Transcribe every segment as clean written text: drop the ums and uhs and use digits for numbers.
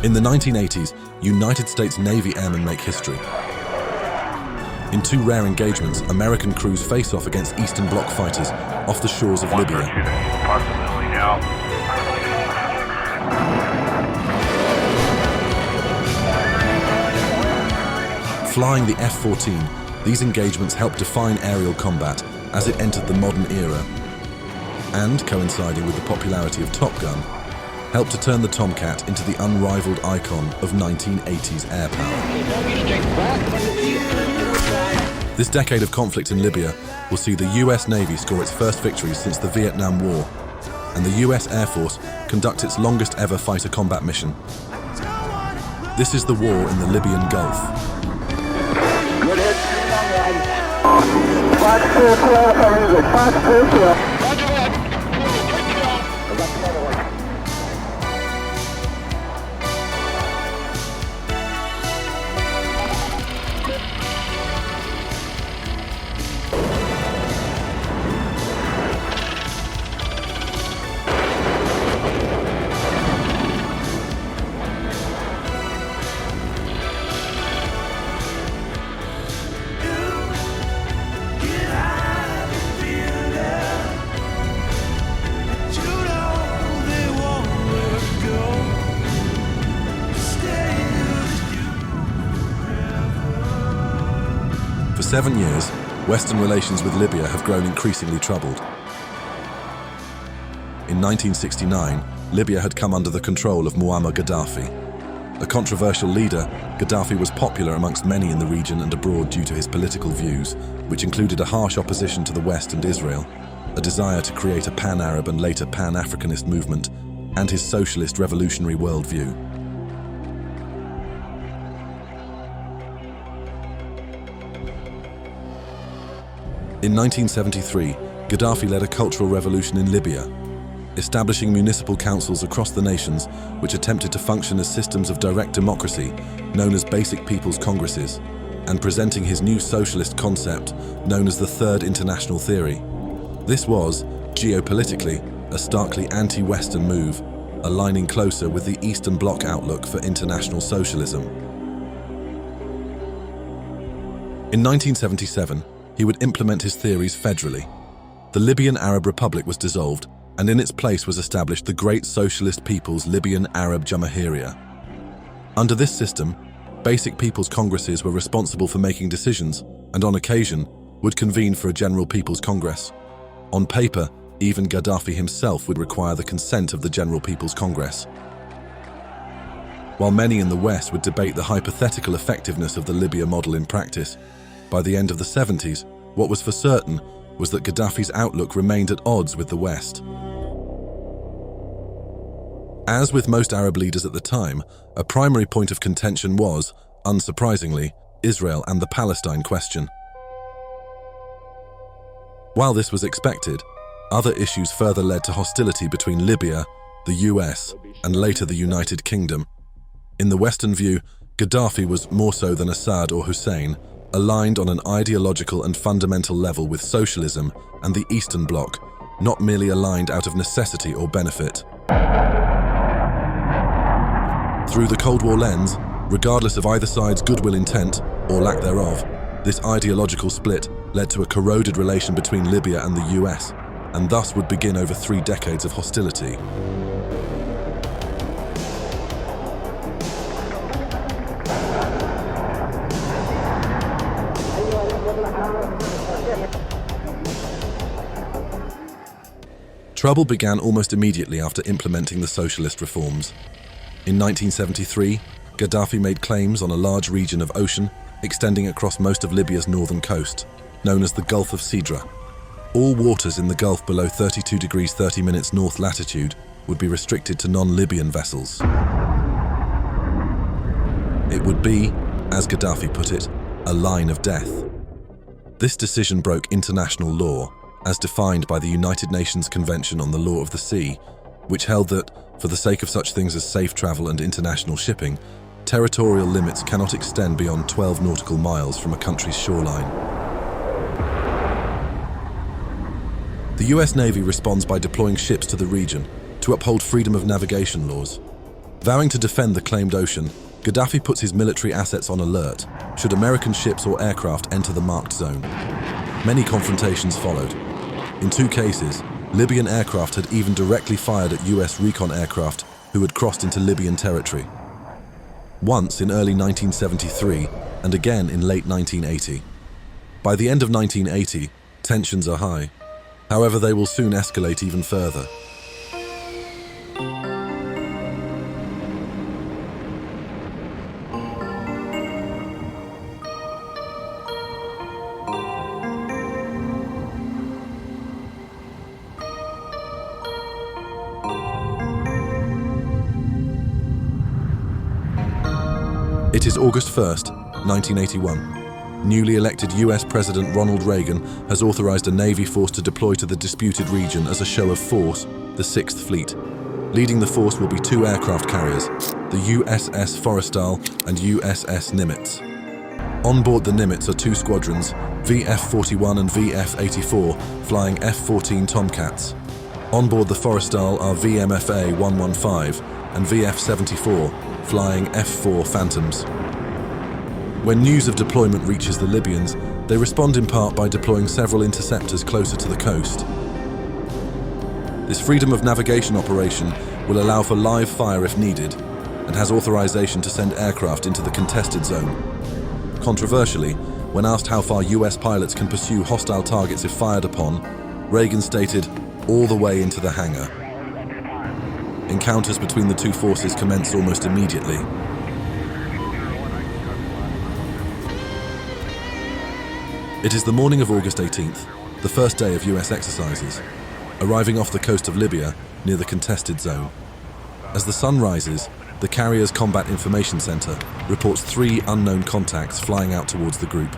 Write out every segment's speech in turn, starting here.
In the 1980s, United States Navy airmen make history. In two rare engagements, American crews face off against Eastern Bloc fighters off the shores of Libya. Flying the F-14, these engagements helped define aerial combat as it entered the modern era, and, coinciding with the popularity of Top Gun, helped to turn the Tomcat into the unrivaled icon of 1980s air power. This decade of conflict in Libya will see the US Navy score its first victories since the Vietnam War, and the US Air Force conduct its longest ever fighter combat mission. This is the war in the Libyan Gulf. Good hit. Fox 212, Fox 212. For 7 years, Western relations with Libya have grown increasingly troubled. In 1969, Libya had come under the control of Muammar Gaddafi. A controversial leader, Gaddafi was popular amongst many in the region and abroad due to his political views, which included a harsh opposition to the West and Israel, a desire to create a pan-Arab and later pan-Africanist movement, and his socialist revolutionary worldview. In 1973, Gaddafi led a cultural revolution in Libya, establishing municipal councils across the nations which attempted to function as systems of direct democracy, known as Basic People's Congresses, and presenting his new socialist concept, known as the Third International Theory. This was, geopolitically, a starkly anti-Western move, aligning closer with the Eastern Bloc outlook for international socialism. In 1977, he would implement his theories federally. The Libyan Arab Republic was dissolved, and in its place was established the Great Socialist People's Libyan Arab Jamahiriya. Under this system, Basic People's Congresses were responsible for making decisions, and on occasion, would convene for a General People's Congress. On paper, even Gaddafi himself would require the consent of the General People's Congress. While many in the West would debate the hypothetical effectiveness of the Libya model in practice, by the end of the 70s, what was for certain was that Gaddafi's outlook remained at odds with the West. As with most Arab leaders at the time, a primary point of contention was, unsurprisingly, Israel and the Palestine question. While this was expected, other issues further led to hostility between Libya, the US, and later the United Kingdom. In the Western view, Gaddafi was, more so than Assad or Hussein, aligned on an ideological and fundamental level with socialism and the Eastern Bloc, not merely aligned out of necessity or benefit. Through the Cold War lens, regardless of either side's goodwill intent, or lack thereof, this ideological split led to a corroded relation between Libya and the US, and thus would begin over 3 decades of hostility. Trouble began almost immediately after implementing the socialist reforms. In 1973, Gaddafi made claims on a large region of ocean extending across most of Libya's northern coast, known as the Gulf of Sidra. All waters in the Gulf below 32 degrees 30 minutes north latitude would be restricted to non-Libyan vessels. It would be, as Gaddafi put it, a line of death. This decision broke international law, as defined by the United Nations Convention on the Law of the Sea, which held that, for the sake of such things as safe travel and international shipping, territorial limits cannot extend beyond 12 nautical miles from a country's shoreline. The US Navy responds by deploying ships to the region to uphold freedom of navigation laws. Vowing to defend the claimed ocean, Gaddafi puts his military assets on alert should American ships or aircraft enter the marked zone. Many confrontations followed. In 2 cases, Libyan aircraft had even directly fired at US recon aircraft who had crossed into Libyan territory. Once in early 1973 and again in late 1980. By the end of 1980, tensions are high. However, they will soon escalate even further. It is August 1st, 1981. Newly elected US President Ronald Reagan has authorized a Navy force to deploy to the disputed region as a show of force, the 6th Fleet. Leading the force will be 2 aircraft carriers, the USS Forrestal and USS Nimitz. On board the Nimitz are 2 squadrons, VF-41 and VF-84, flying F-14 Tomcats. On board the Forrestal are VMFA 115 and VF-74, flying F-4 Phantoms. When news of deployment reaches the Libyans, they respond in part by deploying several interceptors closer to the coast. This freedom of navigation operation will allow for live fire if needed, and has authorization to send aircraft into the contested zone. Controversially, when asked how far US pilots can pursue hostile targets if fired upon, Reagan stated, "all the way into the hangar." Encounters between the 2 forces commenced almost immediately. It is the morning of August 18th, the first day of US exercises, arriving off the coast of Libya near the contested zone. As the sun rises, the carrier's Combat Information Center reports 3 unknown contacts flying out towards the group.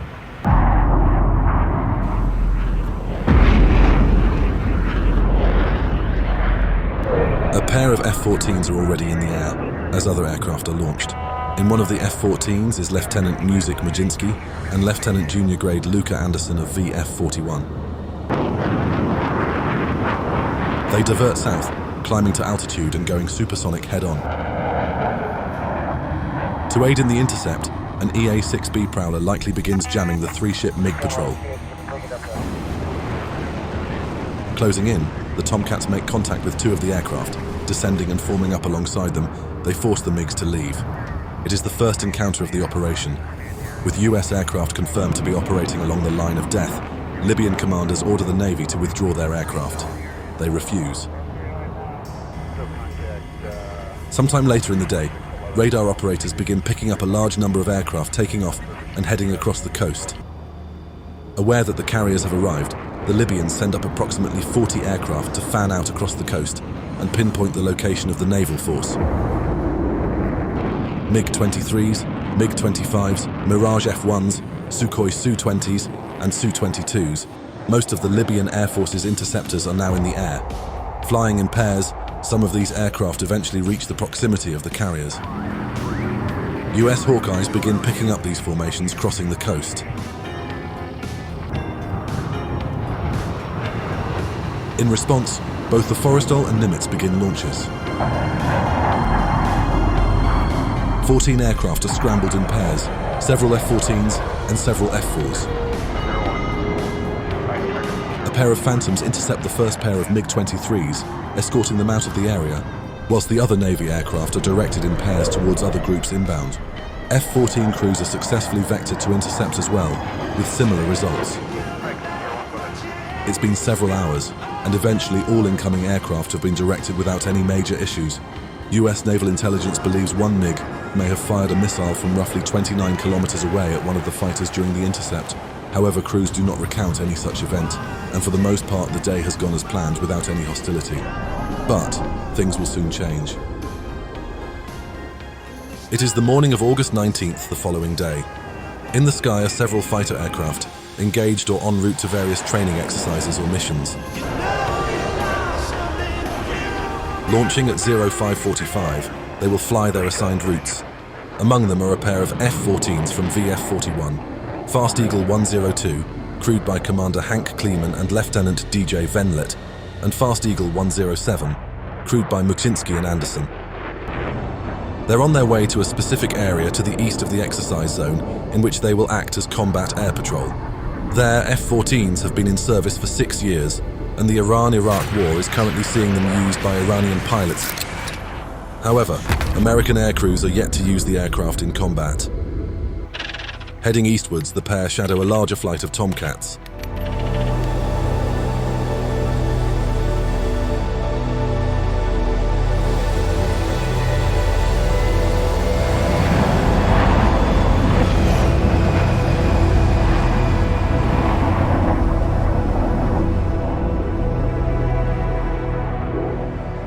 A pair of F-14s are already in the air, as other aircraft are launched. In one of the F-14s is Lieutenant Music Majinski and Lieutenant Junior Grade Luca Anderson of VF-41. They divert south, climbing to altitude and going supersonic head-on. To aid in the intercept, an EA-6B Prowler likely begins jamming the 3-ship MiG patrol. Closing in, the Tomcats make contact with 2 of the aircraft. Descending and forming up alongside them, they force the MiGs to leave. It is the first encounter of the operation. With US aircraft confirmed to be operating along the line of death, Libyan commanders order the Navy to withdraw their aircraft. They refuse. Sometime later in the day, radar operators begin picking up a large number of aircraft taking off and heading across the coast. Aware that the carriers have arrived, the Libyans send up approximately 40 aircraft to fan out across the coast and pinpoint the location of the naval force. MiG-23s, MiG-25s, Mirage F-1s, Sukhoi Su-20s and Su-22s, most of the Libyan Air Force's interceptors are now in the air. Flying in pairs, some of these aircraft eventually reach the proximity of the carriers. US Hawkeyes begin picking up these formations crossing the coast. In response, both the Forrestal and Nimitz begin launches. 14 aircraft are scrambled in pairs, several F-14s and several F-4s. A pair of Phantoms intercept the first pair of MiG-23s, escorting them out of the area, whilst the other Navy aircraft are directed in pairs towards other groups inbound. F-14 crews are successfully vectored to intercept as well, with similar results. It's been several hours, and eventually all incoming aircraft have been directed without any major issues. US Naval Intelligence believes one MiG may have fired a missile from roughly 29 kilometers away at one of the fighters during the intercept. However, crews do not recount any such event, and for the most part the day has gone as planned without any hostility. But things will soon change. It is the morning of August 19th, the following day. In the sky are several fighter aircraft, engaged or en route to various training exercises or missions. Launching at 0545, they will fly their assigned routes. Among them are a pair of F-14s from VF-41, Fast Eagle 102, crewed by Commander Hank Kleeman and Lieutenant DJ Venlet, and Fast Eagle 107, crewed by Muczynski and Anderson. They're on their way to a specific area to the east of the exercise zone, in which they will act as combat air patrol. Their F-14s have been in service for 6 years, and the Iran-Iraq war is currently seeing them used by Iranian pilots. However, American aircrews are yet to use the aircraft in combat. Heading eastwards, the pair shadow a larger flight of Tomcats.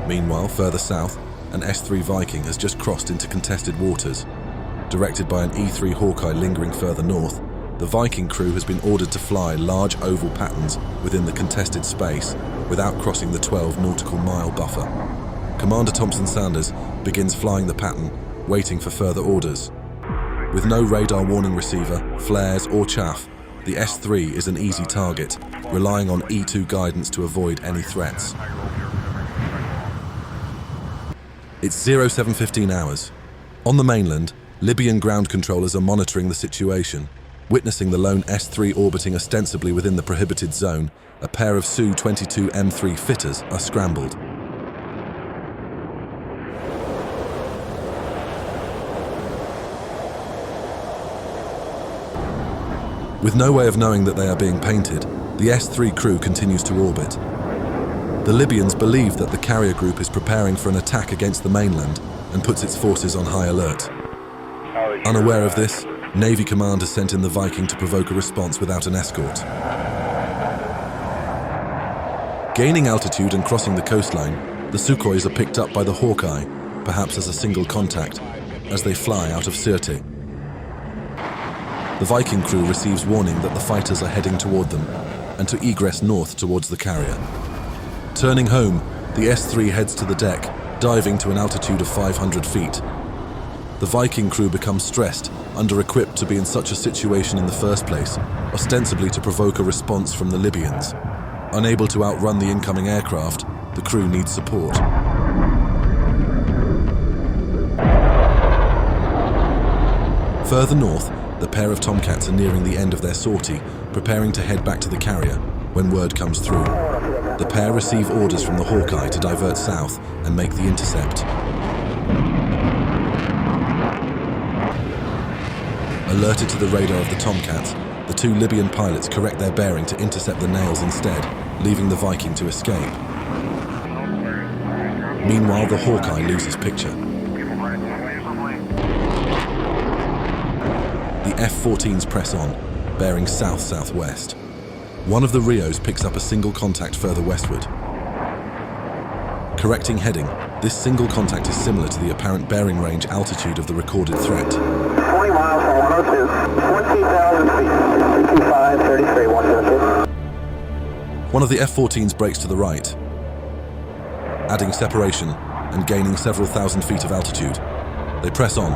Meanwhile, further south, an S-3 Viking has just crossed into contested waters. Directed by an E-3 Hawkeye lingering further north, the Viking crew has been ordered to fly large oval patterns within the contested space without crossing the 12 nautical mile buffer. Commander Thompson-Sanders begins flying the pattern, waiting for further orders. With no radar warning receiver, flares or chaff, the S-3 is an easy target, relying on E-2 guidance to avoid any threats. It's 07:15 hours. On the mainland, Libyan ground controllers are monitoring the situation. Witnessing the lone S-3 orbiting ostensibly within the prohibited zone, a pair of Su-22 M3 Fitters are scrambled. With no way of knowing that they are being painted, the S-3 crew continues to orbit. The Libyans believe that the carrier group is preparing for an attack against the mainland and puts its forces on high alert. Unaware of this, Navy Command has sent in the Viking to provoke a response without an escort. Gaining altitude and crossing the coastline, the Sukhois are picked up by the Hawkeye, perhaps as a single contact, as they fly out of Sirte. The Viking crew receives warning that the fighters are heading toward them and to egress north towards the carrier. Turning home, the S-3 heads to the deck, diving to an altitude of 500 feet. The Viking crew becomes stressed, under-equipped to be in such a situation in the first place, ostensibly to provoke a response from the Libyans. Unable to outrun the incoming aircraft, the crew needs support. Further north, the pair of Tomcats are nearing the end of their sortie, preparing to head back to the carrier, when word comes through. The pair receive orders from the Hawkeye to divert south and make the intercept. Alerted to the radar of the Tomcats, the two Libyan pilots correct their bearing to intercept the nails instead, leaving the Viking to escape. Meanwhile, the Hawkeye loses picture. The F-14s press on, bearing south-southwest. One of the Rios picks up a single contact further westward. Correcting heading, this single contact is similar to the apparent bearing range altitude of the recorded threat. 20 miles from 102, 14,000 feet, 2533, 102. One of the F-14s breaks to the right, adding separation and gaining several thousand feet of altitude. They press on.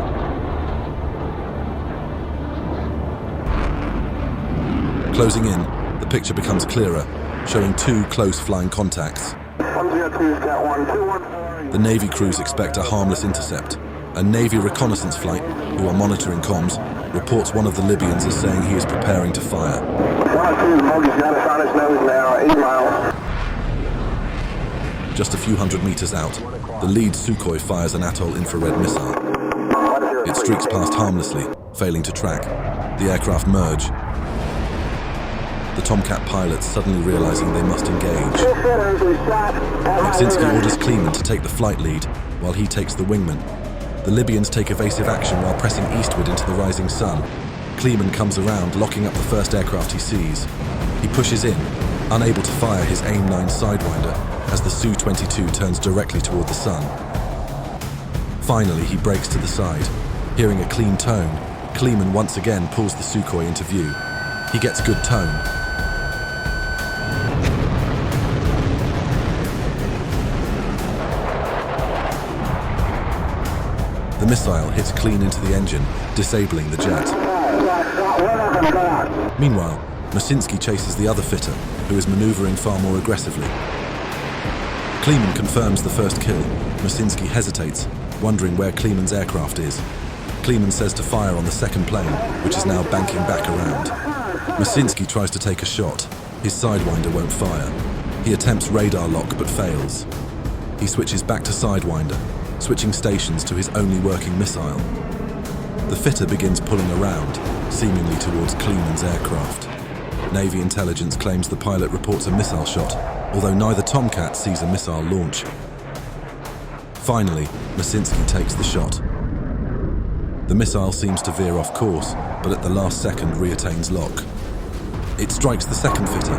Closing in, the picture becomes clearer, showing two close flying contacts. 102's got 1, 214. The Navy crews expect a harmless intercept. A Navy reconnaissance flight, who are monitoring comms, reports one of the Libyans as saying he is preparing to fire. 102, MiGs got us on his nose now, 8 miles. Just a few hundred meters out, the lead Sukhoi fires an Atoll infrared missile. It streaks past harmlessly, failing to track. The aircraft merge. The Tomcat pilots suddenly realizing they must engage. Maksinski orders Kleeman to take the flight lead, while he takes the wingman. The Libyans take evasive action while pressing eastward into the rising sun. Kleeman comes around, locking up the first aircraft he sees. He pushes in, unable to fire his AIM-9 Sidewinder, as the Su-22 turns directly toward the sun. Finally, he breaks to the side. Hearing a clean tone, Kleeman once again pulls the Sukhoi into view. He gets good tone. The missile hits clean into the engine, disabling the jet. Meanwhile, Maksinski chases the other fitter, who is maneuvering far more aggressively. Kleeman confirms the first kill. Maksinski hesitates, wondering where Kleeman's aircraft is. Kleeman says to fire on the second plane, which is now banking back around. Masinski tries to take a shot. His Sidewinder won't fire. He attempts radar lock but fails. He switches back to Sidewinder, switching stations to his only working missile. The fitter begins pulling around, seemingly towards Kleeman's aircraft. Navy intelligence claims the pilot reports a missile shot, although neither Tomcat sees a missile launch. Finally, Masinski takes the shot. The missile seems to veer off course, but at the last second reattains lock. It strikes the second fitter.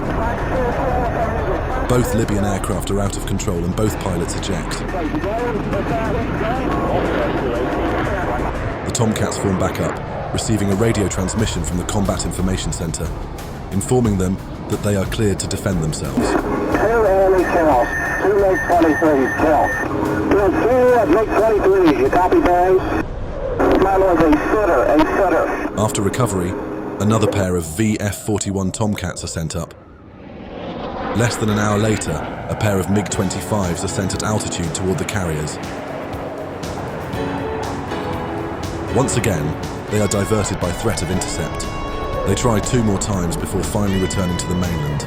Both Libyan aircraft are out of control and both pilots eject. The Tomcats form back up, receiving a radio transmission from the Combat Information Center, informing them that they are cleared to defend themselves. 2 enemy kills, 2 MiG-23s killed. 2 MiG-23s, you copy, boys? My lord, a fitter. After recovery, another pair of VF-41 Tomcats are sent up. Less than an hour later, a pair of MiG-25s are sent at altitude toward the carriers. Once again, they are diverted by threat of intercept. They try 2 more times before finally returning to the mainland.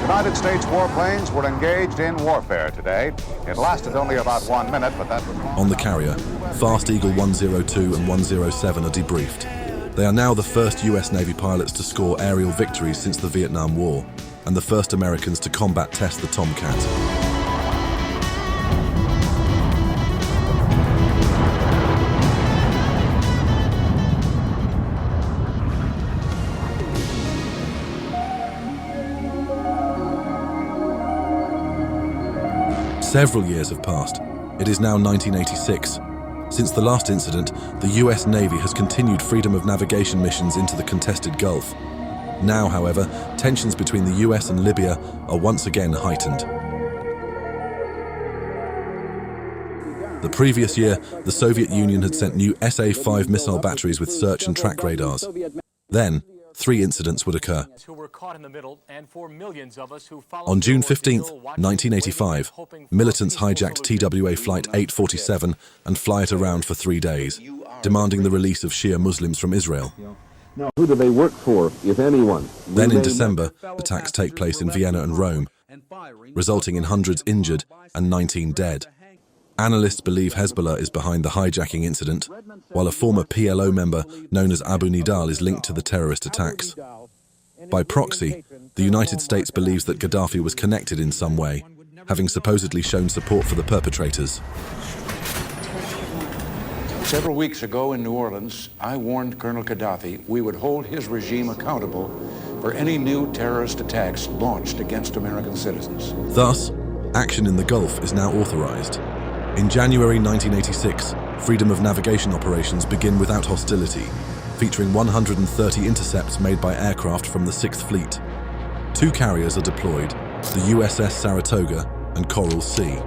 United States warplanes were engaged in warfare today. It lasted only about 1 minute, but that was... On the carrier, Fast Eagle 102 and 107 are debriefed. They are now the first US Navy pilots to score aerial victories since the Vietnam War, and the first Americans to combat test the Tomcat. Several years have passed. It is now 1986. Since the last incident, the US Navy has continued freedom of navigation missions into the contested Gulf. Now, however, tensions between the US and Libya are once again heightened. The previous year, the Soviet Union had sent new SA-5 missile batteries with search and track radars. Then, 3 incidents would occur. On June 15, 1985, militants hijacked TWA Flight 847 and fly it around for 3 days, demanding the release of Shia Muslims from Israel. Now, who do they work for, if anyone? Then in December, attacks take place in Vienna and Rome, resulting in hundreds injured and 19 dead. Analysts believe Hezbollah is behind the hijacking incident, while a former PLO member known as Abu Nidal is linked to the terrorist attacks. By proxy, the United States believes that Gaddafi was connected in some way, having supposedly shown support for the perpetrators. Several weeks ago in New Orleans, I warned Colonel Gaddafi we would hold his regime accountable for any new terrorist attacks launched against American citizens. Thus, action in the Gulf is now authorized. In January 1986, freedom of navigation operations begin without hostility, featuring 130 intercepts made by aircraft from the 6th Fleet. 2 carriers are deployed, the USS Saratoga and Coral Sea.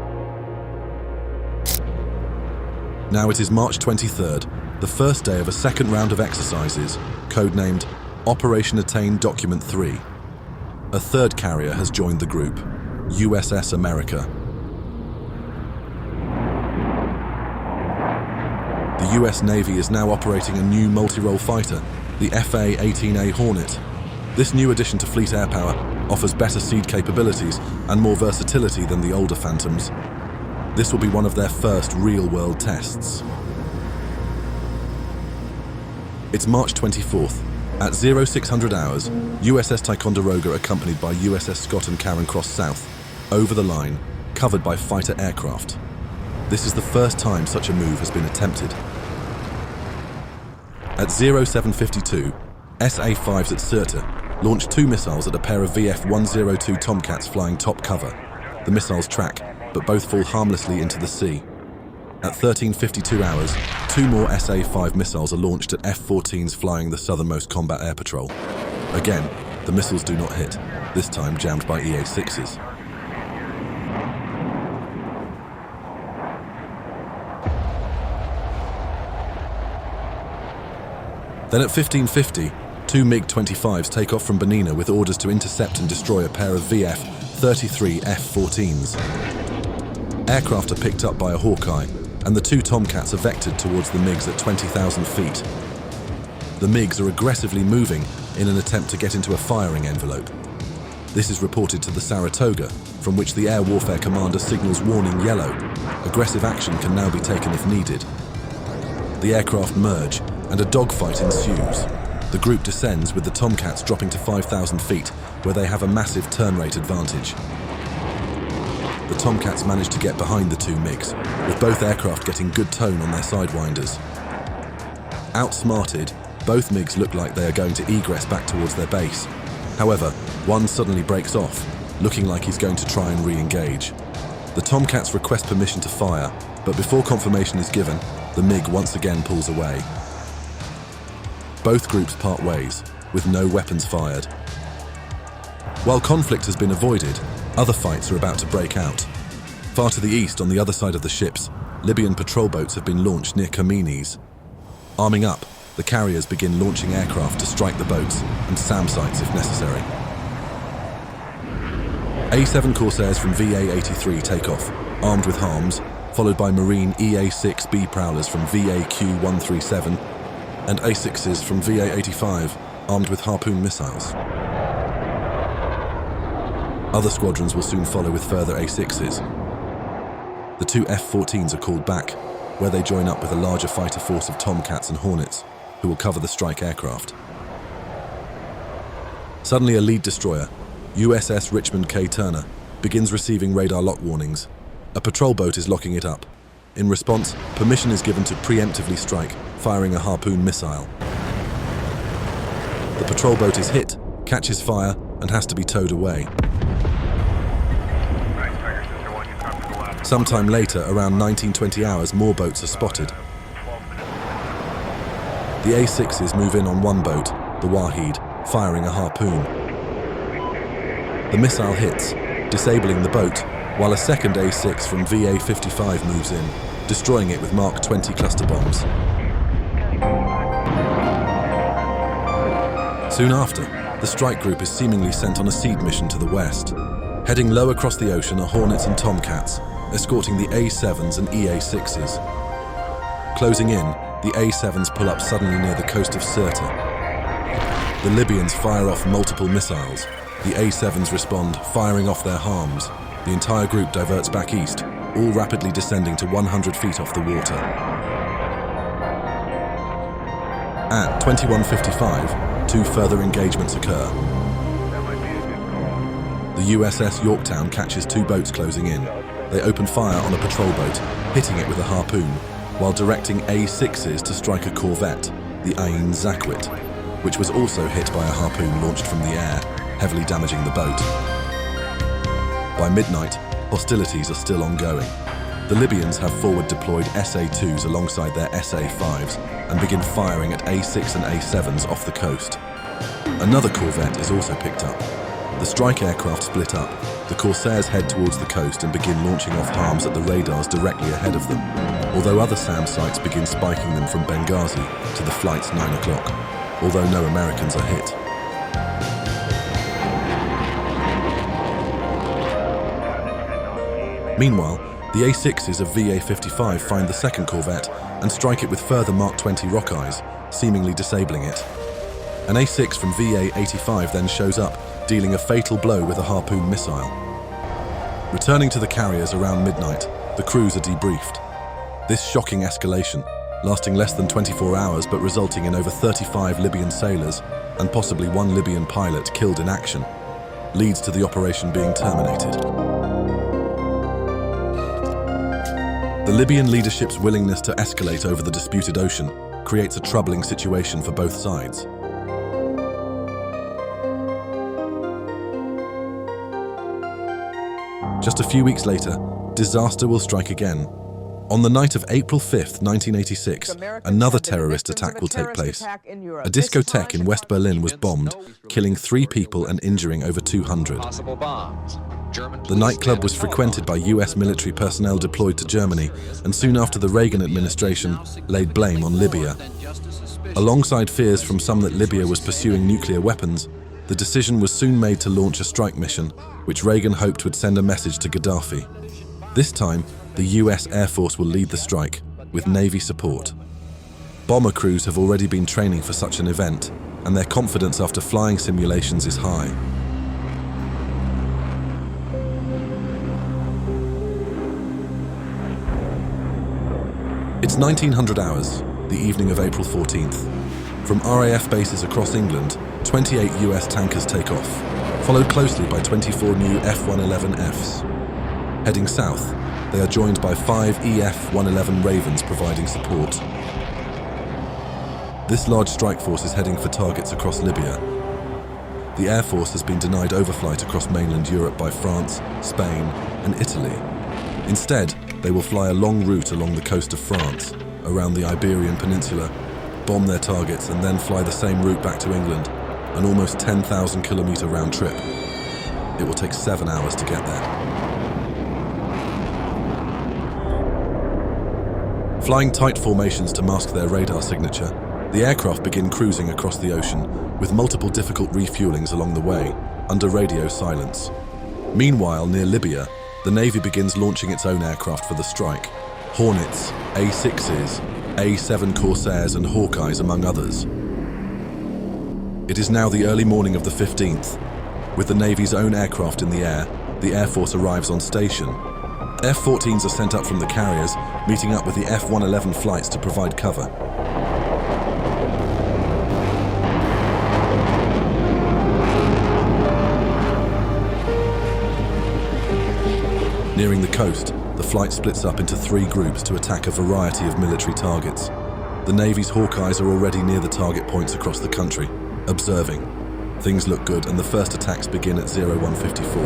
Now it is March 23rd, the first day of a second round of exercises, codenamed Operation Attain Document III. A third carrier has joined the group, USS America. The US Navy is now operating a new multi-role fighter, the FA-18A Hornet. This new addition to fleet air power offers better seed capabilities and more versatility than the older Phantoms. This will be one of their first real-world tests. It's March 24th. At 0600 hours, USS Ticonderoga, accompanied by USS Scott and Karen Cross South, over the line, covered by fighter aircraft. This is the first time such a move has been attempted. At 0752, SA-5s at Sirte launched 2 missiles at a pair of VF-102 Tomcats flying top cover. The missiles track, but both fall harmlessly into the sea. At 1352 hours, 2 more SA-5 missiles are launched at F-14s flying the southernmost combat air patrol. Again, the missiles do not hit, this time jammed by EA-6s. Then at 1550, 2 MiG-25s take off from Benina with orders to intercept and destroy a pair of VF-43 F-14s. Aircraft are picked up by a Hawkeye, and the two Tomcats are vectored towards the MiGs at 20,000 feet. The MiGs are aggressively moving in an attempt to get into a firing envelope. This is reported to the Saratoga, from which the air warfare commander signals warning yellow. Aggressive action can now be taken if needed. The aircraft merge, and a dogfight ensues. The group descends, with the Tomcats dropping to 5,000 feet, where they have a massive turn rate advantage. The Tomcats manage to get behind the two MiGs, with both aircraft getting good tone on their sidewinders. Outsmarted, both MiGs look like they are going to egress back towards their base. However, one suddenly breaks off, looking like he's going to try and re-engage. The Tomcats request permission to fire, but before confirmation is given, the MiG once again pulls away. Both groups part ways, with no weapons fired. While conflict has been avoided, other fights are about to break out. Far to the east, on the other side of the ships, Libyan patrol boats have been launched near Khamenis. Arming up, the carriers begin launching aircraft to strike the boats and SAM sites if necessary. A-7 Corsairs from VA-83 take off, armed with harms, followed by Marine EA-6B Prowlers from VAQ-137 and A-6s from VA-85, armed with Harpoon missiles. Other squadrons will soon follow with further A-6s. The two F-14s are called back, where they join up with a larger fighter force of Tomcats and Hornets, who will cover the strike aircraft. Suddenly a lead destroyer, USS Richmond K. Turner, begins receiving radar lock warnings. A patrol boat is locking it up. In response, permission is given to preemptively strike, firing a Harpoon missile. The patrol boat is hit, catches fire, and has to be towed away. Sometime later, around 19-20 hours, more boats are spotted. The A-6s move in on one boat, the Wahid, firing a Harpoon. The missile hits, disabling the boat, while a second A-6 from VA-55 moves in, destroying it with Mark 20 cluster bombs. Soon after, the strike group is seemingly sent on a seed mission to the west. Heading low across the ocean are Hornets and Tomcats, escorting the A-7s and EA-6s. Closing in, the A-7s pull up suddenly near the coast of Sirte. The Libyans fire off multiple missiles. The A-7s respond, firing off their harms. The entire group diverts back east, all rapidly descending to 100 feet off the water. At 21:55, two further engagements occur. The USS Yorktown catches two boats closing in. They open fire on a patrol boat, hitting it with a harpoon, while directing A-6s to strike a corvette, the Ain Zakwit, which was also hit by a harpoon launched from the air, heavily damaging the boat. By midnight, hostilities are still ongoing. The Libyans have forward-deployed SA-2s alongside their SA-5s and begin firing at A-6 and A-7s off the coast. Another corvette is also picked up. The strike aircraft split up. The Corsairs head towards the coast and begin launching off harms at the radars directly ahead of them, although other SAM sites begin spiking them from Benghazi to the flight's 9 o'clock, although no Americans are hit. Meanwhile, the A-6s of VA-55 find the second corvette and strike it with further Mark 20 Rockeyes, seemingly disabling it. An A-6 from VA-85 then shows up, dealing a fatal blow with a Harpoon missile. Returning to the carriers around midnight, the crews are debriefed. This shocking escalation, lasting less than 24 hours but resulting in over 35 Libyan sailors and possibly one Libyan pilot killed in action, leads to the operation being terminated. The Libyan leadership's willingness to escalate over the disputed ocean creates a troubling situation for both sides. Just a few weeks later, disaster will strike again. On the night of April 5th, 1986, another terrorist attack will take place. A discotheque in West Berlin was bombed, killing 3 people and injuring over 200. The nightclub was frequented by US military personnel deployed to Germany, and soon after the Reagan administration laid blame on Libya. Alongside fears from some that Libya was pursuing nuclear weapons, the decision was soon made to launch a strike mission, which Reagan hoped would send a message to Gaddafi. This time, the US Air Force will lead the strike, with Navy support. Bomber crews have already been training for such an event, and their confidence after flying simulations is high. It's 1900 hours, the evening of April 14th. From RAF bases across England, 28 US tankers take off, followed closely by 24 new F-111 Fs. Heading south, they are joined by 5 EF-111 Ravens providing support. This large strike force is heading for targets across Libya. The Air Force has been denied overflight across mainland Europe by France, Spain, and Italy. Instead, they will fly a long route along the coast of France, around the Iberian Peninsula, bomb their targets, and then fly the same route back to England, an almost 10,000-kilometer round trip. It will take 7 hours to get there. Flying tight formations to mask their radar signature, the aircraft begin cruising across the ocean, with multiple difficult refuelings along the way, under radio silence. Meanwhile, near Libya, the Navy begins launching its own aircraft for the strike. Hornets, A6s, A7 Corsairs and Hawkeyes among others. It is now the early morning of the 15th. With the Navy's own aircraft in the air, the Air Force arrives on station. F-14s are sent up from the carriers, meeting up with the F-111 flights to provide cover. Nearing the coast, the flight splits up into 3 groups to attack a variety of military targets. The Navy's Hawkeyes are already near the target points across the country, observing. Things look good, and the first attacks begin at 0154.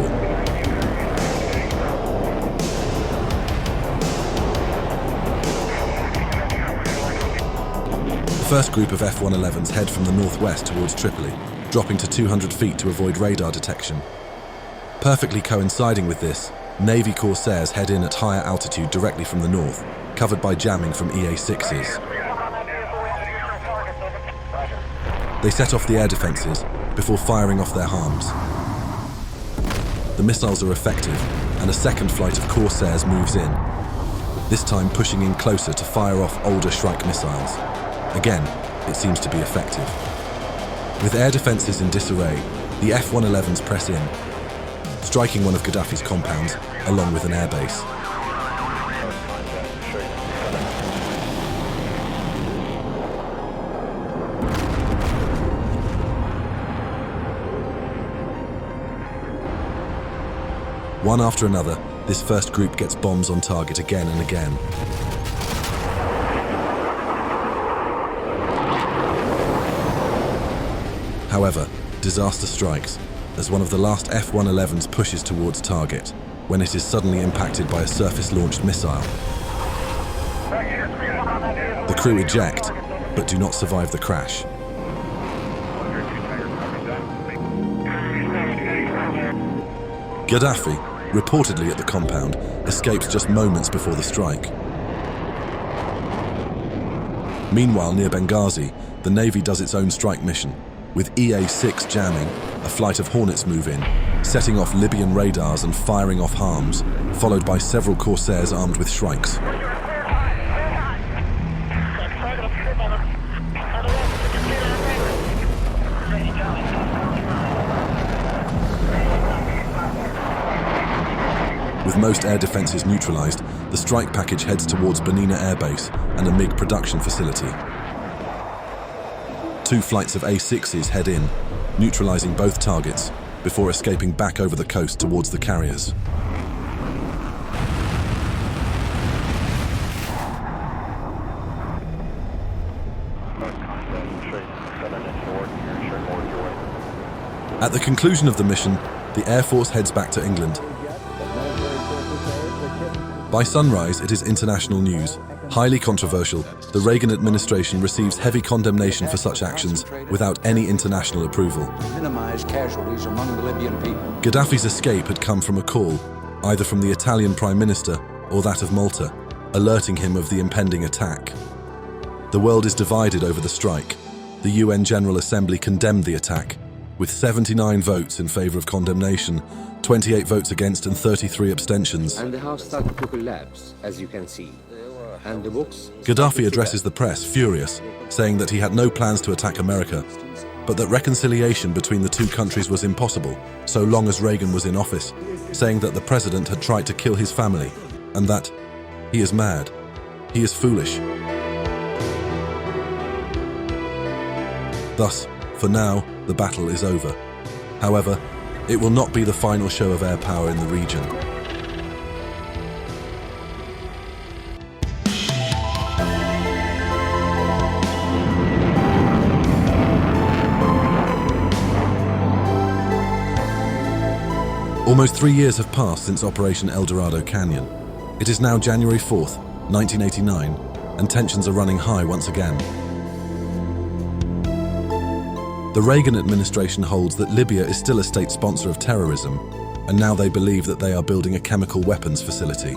The first group of F-111s head from the northwest towards Tripoli, dropping to 200 feet to avoid radar detection. Perfectly coinciding with this, Navy Corsairs head in at higher altitude directly from the north, covered by jamming from EA-6s. They set off the air defences before firing off their harms. The missiles are effective, and a second flight of Corsairs moves in, this time pushing in closer to fire off older Shrike missiles. Again, it seems to be effective. With air defences in disarray, the F-111s press in, striking one of Gaddafi's compounds, along with an airbase. One after another, this first group gets bombs on target again and again. However, disaster strikes as one of the last F-111s pushes towards target, when it is suddenly impacted by a surface-launched missile. The crew eject, but do not survive the crash. Gaddafi, reportedly at the compound, escapes just moments before the strike. Meanwhile, near Benghazi, the Navy does its own strike mission, with EA-6 jamming, a flight of Hornets move in, setting off Libyan radars and firing off harms, followed by several Corsairs armed with Shrikes. With most air defences neutralised, the strike package heads towards Benina Air Base and a MiG production facility. 2 flights of A6s head in, neutralising both targets, before escaping back over the coast towards the carriers. At the conclusion of the mission, the Air Force heads back to England. By sunrise, it is international news. Highly controversial, the Reagan administration receives heavy condemnation for such actions without any international approval. Minimize casualties among the Libyan people. Gaddafi's escape had come from a call, either from the Italian Prime Minister or that of Malta, alerting him of the impending attack. The world is divided over the strike. The UN General Assembly condemned the attack, with 79 votes in favor of condemnation, 28 votes against and 33 abstentions. And the house started to collapse, as you can see. And the books... Gaddafi addresses the press, furious, saying that he had no plans to attack America, but that reconciliation between the two countries was impossible so long as Reagan was in office, saying that the president had tried to kill his family, and that he is mad, he is foolish. Thus, for now, the battle is over. However, it will not be the final show of air power in the region. Almost 3 years have passed since Operation El Dorado Canyon. It is now January 4th, 1989, and tensions are running high once again. The Reagan administration holds that Libya is still a state sponsor of terrorism, and now they believe that they are building a chemical weapons facility.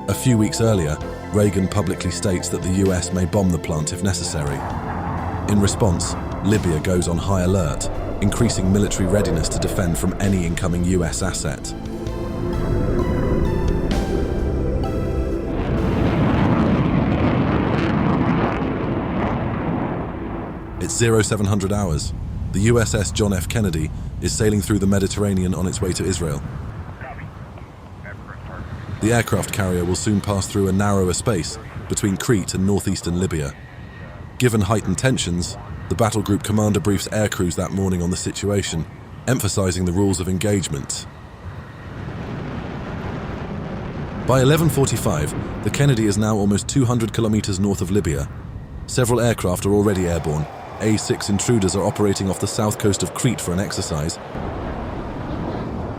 A few weeks earlier, Reagan publicly states that the US may bomb the plant if necessary. In response, Libya goes on high alert, increasing military readiness to defend from any incoming US asset. It's 0700 hours. The USS John F Kennedy is sailing through the Mediterranean on its way to Israel. The aircraft carrier will soon pass through a narrower space between Crete and northeastern Libya. Given heightened tensions, the battle group commander briefs air crews that morning on the situation, emphasizing the rules of engagement. By 11:45, the Kennedy is now almost 200 kilometers north of Libya. Several aircraft are already airborne. A-6 Intruders are operating off the south coast of Crete for an exercise.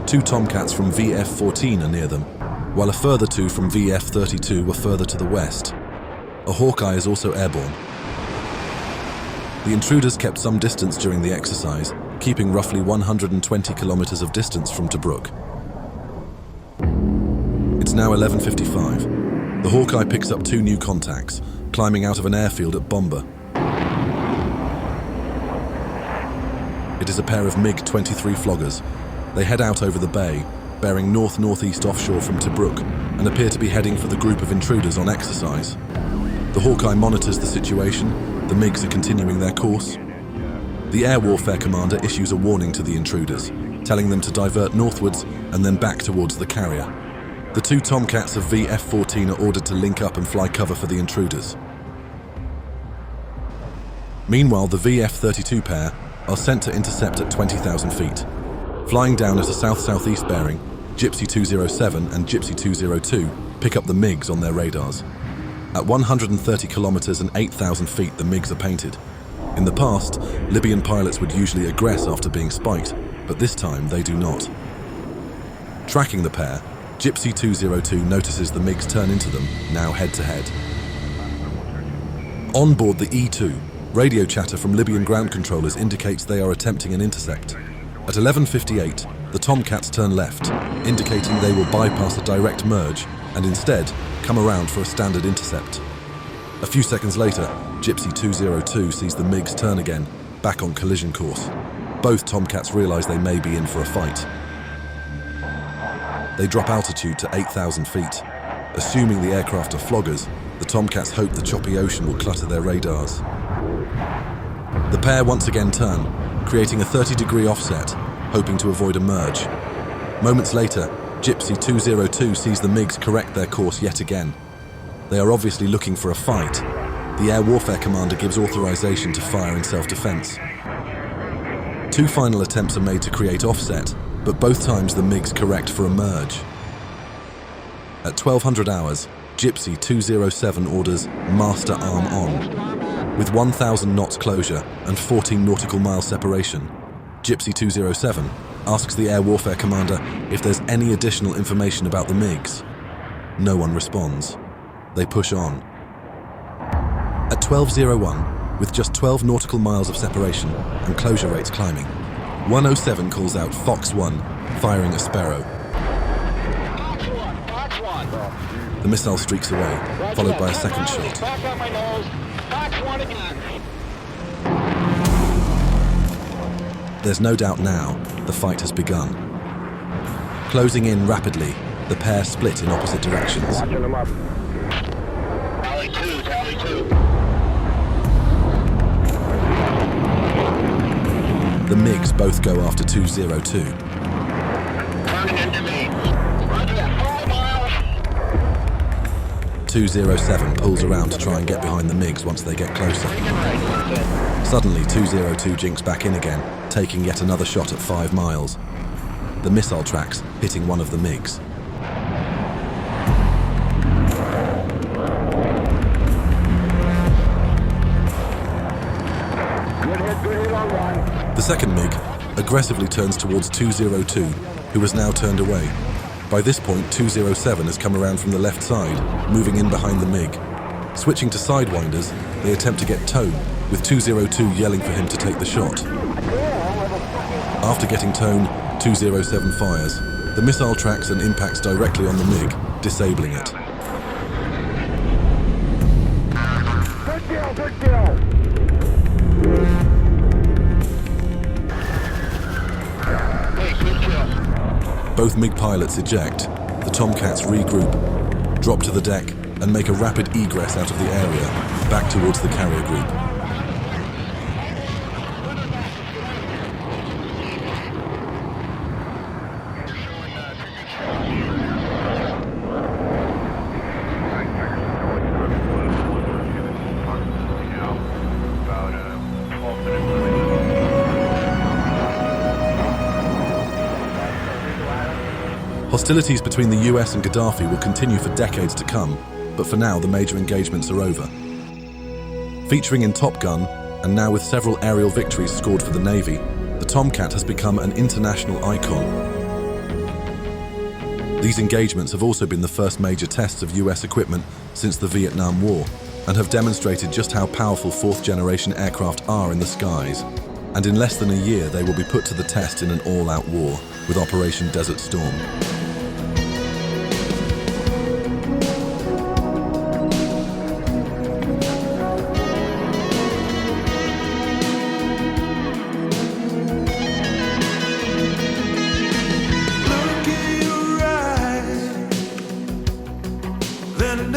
2 Tomcats from VF-14 are near them, while a further 2 from VF-32 were further to the west. A Hawkeye is also airborne. The Intruders kept some distance during the exercise, keeping roughly 120 kilometers of distance from Tobruk. It's now 11:55. The Hawkeye picks up 2 new contacts, climbing out of an airfield at Bomba. It is a pair of MiG-23 floggers. They head out over the bay, bearing north-northeast offshore from Tobruk, and appear to be heading for the group of Intruders on exercise. The Hawkeye monitors the situation. The MiGs are continuing their course. The air warfare commander issues a warning to the Intruders, telling them to divert northwards and then back towards the carrier. The 2 Tomcats of VF-14 are ordered to link up and fly cover for the Intruders. Meanwhile, the VF-32 pair are sent to intercept at 20,000 feet. Flying down at a south-southeast bearing, Gypsy 207 and Gypsy 202 pick up the MiGs on their radars. At 130 kilometers and 8,000 feet, the MiGs are painted. In the past, Libyan pilots would usually aggress after being spiked, but this time they do not. Tracking the pair, Gypsy 202 notices the MiGs turn into them, now head-to-head. On board the E-2, radio chatter from Libyan ground controllers indicates they are attempting an intercept. At 11:58, the Tomcats turn left, indicating they will bypass a direct merge and instead come around for a standard intercept. A few seconds later, Gypsy 202 sees the MiGs turn again, back on collision course. Both Tomcats realize they may be in for a fight. They drop altitude to 8,000 feet. Assuming the aircraft are floggers, the Tomcats hope the choppy ocean will clutter their radars. The pair once again turn, creating a 30-degree offset, hoping to avoid a merge. Moments later, Gypsy 202 sees the MiGs correct their course yet again. They are obviously looking for a fight. The air warfare commander gives authorization to fire in self-defense. 2 final attempts are made to create offset, but both times the MiGs correct for a merge. At 1200 hours, Gypsy 207 orders master arm on. With 1,000 knots closure and 14 nautical miles separation, Gypsy 207 asks the air warfare commander if there's any additional information about the MiGs. No one responds. They push on. At 12:01, with just 12 nautical miles of separation and closure rates climbing, 107 calls out Fox 1, firing a Sparrow. The missile streaks away, followed by a second shot. There's no doubt now the fight has begun. Closing in rapidly, the pair split in opposite directions. Watching them up. Tally 2, Tally 2. The MiGs both go after 202. Turning into me. Roger that, 5 miles. 207 pulls around to try and get behind the MiGs once they get closer. Suddenly, 202 jinks back in again, taking yet another shot at 5 miles. The missile tracks hitting one of the MiGs. Good hit on one. The second MiG aggressively turns towards 202, who has now turned away. By this point, 207 has come around from the left side, moving in behind the MiG. Switching to Sidewinders, they attempt to get tone, with 202 yelling for him to take the shot. After getting tone, 207 fires. The missile tracks and impacts directly on the MiG, disabling it. Good kill, good kill. Hey, good kill. Both MiG pilots eject, the Tomcats regroup, drop to the deck, and make a rapid egress out of the area, back towards the carrier group. Hostilities between the US and Gaddafi will continue for decades to come, but for now the major engagements are over. Featuring in Top Gun, and now with several aerial victories scored for the Navy, the Tomcat has become an international icon. These engagements have also been the first major tests of US equipment since the Vietnam War, and have demonstrated just how powerful fourth-generation aircraft are in the skies. And in less than a year they will be put to the test in an all-out war with Operation Desert Storm. Then